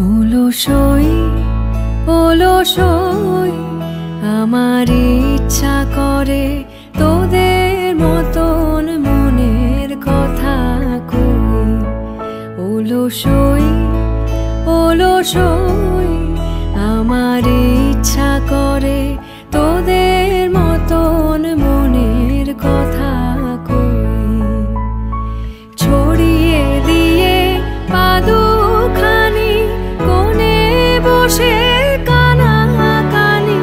অলসই অলসই আমার ইচ্ছা করে তোদের মতন মনের কথা কই। অলসই অলসই আমার ইচ্ছা করে তোদের মতন মনের কথা কই। ছড়িয়ে দিয়ে পাদুখানি কোণে বসে কানাকানি,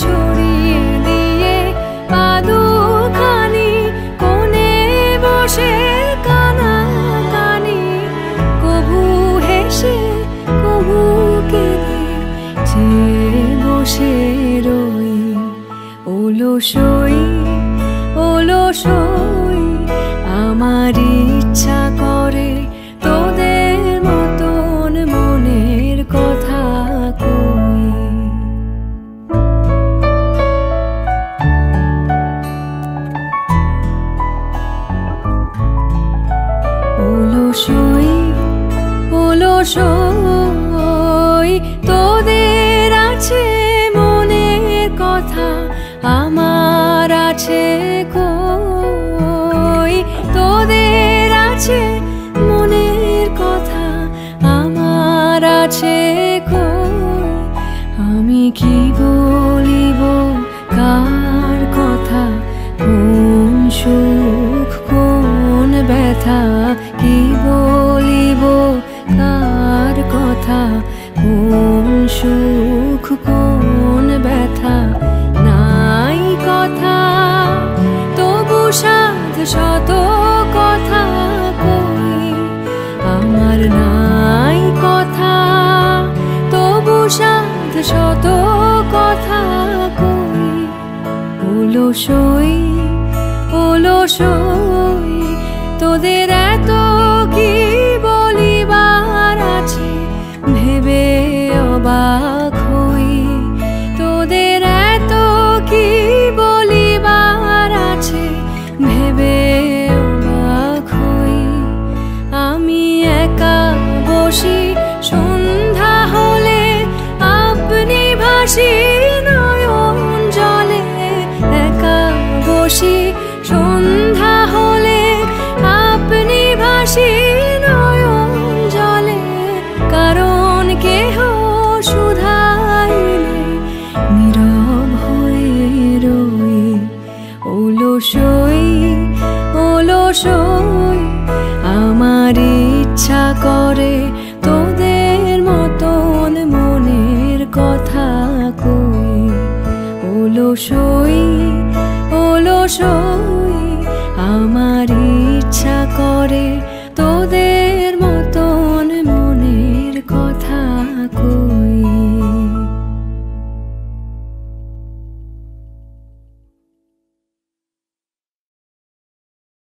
ছড়িয়ে দিয়ে পাদুখানি কোণে বসে কানাকানি, কভু হেসে কভু কেঁদে যে বসে রই। অলসই অলসই আমার ইচ্ছা করে তোদের মতন মনের কথা কই। অলসই অলসই তোদের আছে মনের কথা, আমার আছে কই। তোদের আছে মনের কথা, আমার আছে কই। আমি কি বলিব কার কথা, কোন সুখ কোন ব্যথা, কি বলিব কার কথা, কোন সুখ কোন ব্যথা। নাই কথা তবু সাধ শত কথা কই, আমার নাই কথা তবু সাধ শত কথা কই। অলসই অলসই তোদের এত কি বলিবার আছে ভেবে অবাক হই। তোদের এত কি বলিবার আছে ভেবে অবাক হই। আমি একা বসি সন্ধ্যা হলে আপনি ভাসি নয়ন জলে, একা বসি সন্ধ্যা হলে আপনি ভাসি নয়ন জলে। কারণ কেহ শুধাইলে নীরব হয়ে রই। অলসই অলসই আমার ইচ্ছা করে তোদের মতন মনের কথা কই। অলসই অলসই